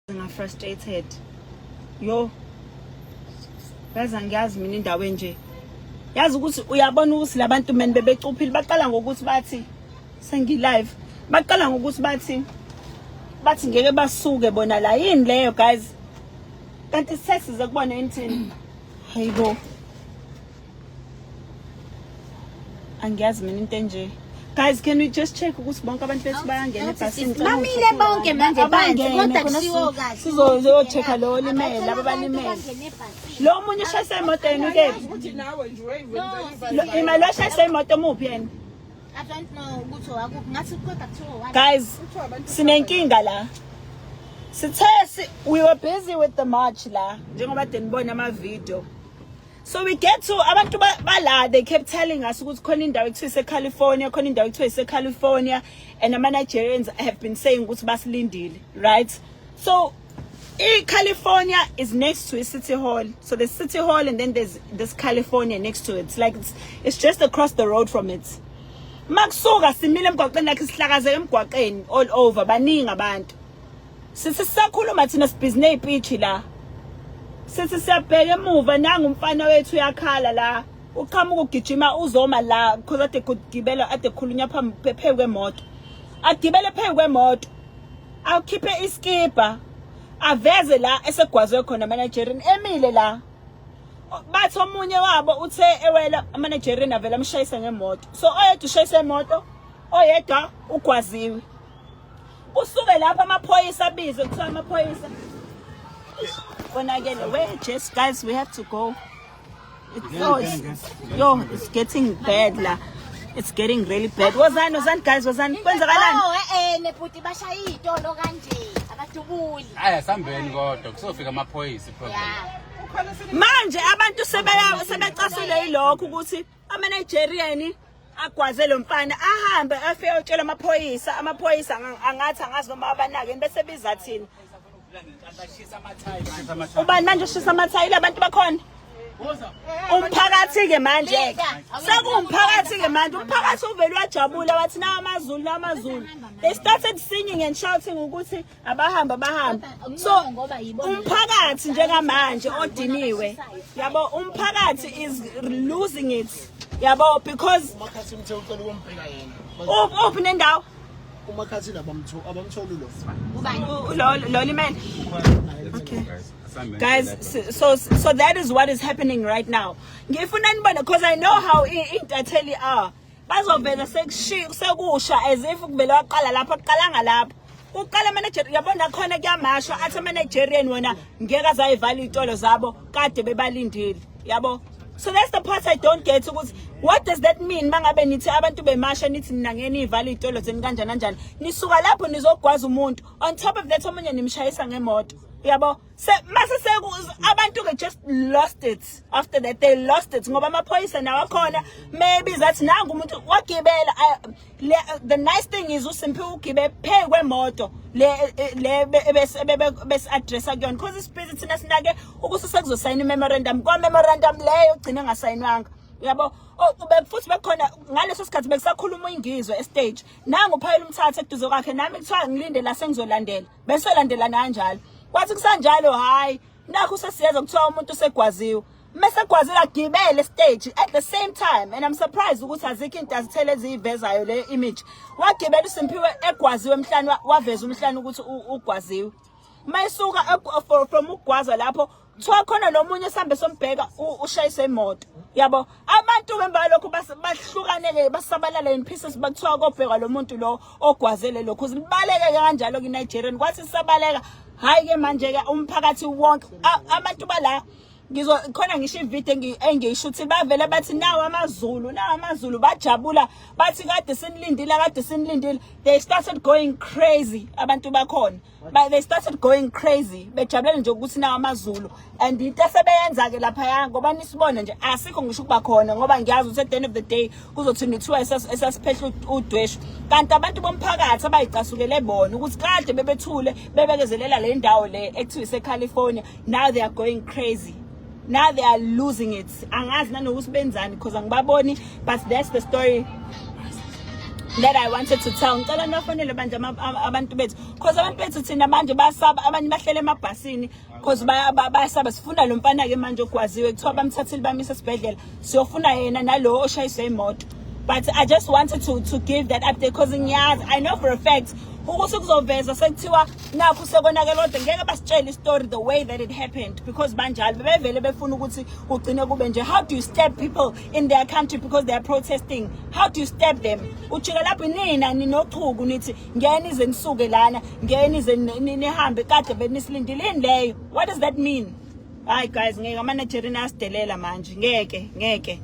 Frustrated. Yo. Yazi angiyazi mina indawo enje. Yazi ukuthi uyabona ukuthi labantu men bebecuphile baqala ngokuthi bathi sengi-live. Baqala ngokuthi bathi ngeke basuke bona la yini leyo guys. Kanti sex ize kubona into. Hayibo. Angiyazi mina into enje. Guys, can we just check ukuthi bonke abantu bethu bayangena ebhasini? Bamile bonke manje phansi kodwa kusiwo kahle. Sizochecka lo limele laba balimele. Lo munye ushayisa imoto yenu ke. Imali oshayisa imoto muphi yena? I don't know ukuthi akuphi ngathi kodwa kuthiwa Guys, sinenkinga la. We were busy with the march la. Njengoba denibona ama video. So we get to abantu bala, they kept telling us ukuthi khona indawo ekuthiwa ise-California, khona indawo ekuthiwa ise-California, and ama Nigerians have been saying ukuthi basilindile, right? So California is next to a city hall. So there's city hall and then there's this California next to it. It's like it's just across the road from it. Makusuka simile emgwaqeni like sihlakazeke emgwaqeni all over baningi abantu. Sisakhuluma thina sibhizinisi epichi la. Sithi siyabheka emuva nanga umfana wethu uyakhala la uqhamuka ugijima uzoma la because ade kugibela ade khulunya phezu kwemoto agibele phezu kwemoto awukhiphe iskipa aveze la esegwazwe khona ama-Nigerian emile la bathi omunye wabo uthe ewela ama-Nigerian avela amshayisa ngemoto so oyedwa ushayisa imoto oyedwa ugwaziwe usuke lapha amaphoyisa abize kuthiwa amaphoyisa. When I get away, just guys, we have to go. It's getting bad la. It's getting really bad. Wazani guys, wazani. kwenzakalani? Neputi bashaya itolo kanje. Abatubuli. Aya sambeni kodwa kusofika amaphoyisa problem. Manje abantu sebecasule ilokho ukuthi ama-Nigerian agwaze lo mfana ahambe afike utshela amaphoyisa angathi angazi noma abanake bese biza thina. Ubani manje ushisa amathayila abantu bakhona umphakathi ke manje sekumphakathi ke manje umphakathi uvele wajabula wathi na amazulu they started singing and shouting ukuthi abahamba so umphakathi njengamanje odiniwe yabo umphakathi is losing it yabo because open endawo umakhathi abamtholi lo limele. Okay guys, so that is what is happening right now. Ngifuna nibone because I know how intatheli are bazovela sekusha as if kubele waqala lapha aqalanga lapha uqala manager yabona khona kuyamashwa athi ama-Nigerian wona ngeke azayivala itolo zabo kade bebalindile yabo. So that's the part I don't get. What does that mean? Mangabe nithi abantu bemasha nithi nina ngene ivala itolo zeni kanjani nisuka lapho nizogwaza umuntu on top of that omunye nimshayisa ngemoto yabo mase abantu ke just lost it. After that they lost it ngoba amaphoyisa nawo khona maybe that nanga umuntu wagibela. The nice thing is usimpi ugibe phezu kwemoto le bese address akuyona because isiphithi thina sinake ukuthi sekuzosayina memorandum kwa memorandum leyo ugcine ngasayinwanga yabo. Futhi bekhona ngaleso sikhathi bekusakhuluma ingizwe estage nanga uphayela umthatha eduze kwakhe nami kuthiwa ngilinde la sengizolandela bese landelana kanjalo kwathi kusanjalo hayi nakho sesiyeza kuthiwa umuntu usegwaziwe mesegwazile agibele stage at the same time and I'm surprised ukuthi azikho into azithele ezivezayo le image wagibela uSimpiwe egwaziwe emhlanje waveza umhlanje ukuthi ugwaziwe mayisuka from ugwaza lapho kuthiwa khona nomunye sambe sombheka ushayisa imoto yabo. Abantu bemba lokho bahlukaneke basabalala in pieces bakuthiwa kobheka lo muntu lo ogwazele lokho uzibaleke kanjalo kwi-Nigerian kwathi sisabaleka hayi ke manje ke umphakathi wonke abantu bala khona ngisho ivideo engiyishuthi bavele bathi nawo amazulu bajabula bathi kade sinilindile. They started going crazy abantu bakhona they started going crazy bejabulele nje ukuthi nawo amazulu and into esebenza ke lapha ngoba nisibone nje asikho ngisho kuba khona ngoba ngiyazi ukuthi at the end of the day kuzothi nithiwa esasiphehla udweshu kanti abantu bomphakathi abayicasukele bona ukuthi kade bebethule bebekezelela le ndawo le ekuthiwa ise-California. Now they are going crazy. Now they are losing it. Angazi nanokuthi benzani because angibaboni but that's the story. that I wanted to tell. Ngicela nifonele manje abantu bethu because abantu bethu thina manje basaba abanye bahlele emabhasini because bayasaba sifuna lo mfana ke manje okwaziwe kuthiwa bamthathile bamisa esibhedlela siyofuna yena nalo oshayiswe imoto. But I just wanted to give that update because I know for a fact ukuthi kuzoveza sekuthiwa nakho sekonakela kodwa ngeke basitshele story the way that it happened because banjalo bebevele befuna ukuthi ugcine kube nje. How do you stab people in their country because they are protesting? How do you stab them? Ujika lapho nina ninochuku nithi ngene ize nisuke lana ngene ize nihambe kade benisilindileni leyo. What does that mean? Hayi guys ngeke ama Nigerian asidelela manje ngeke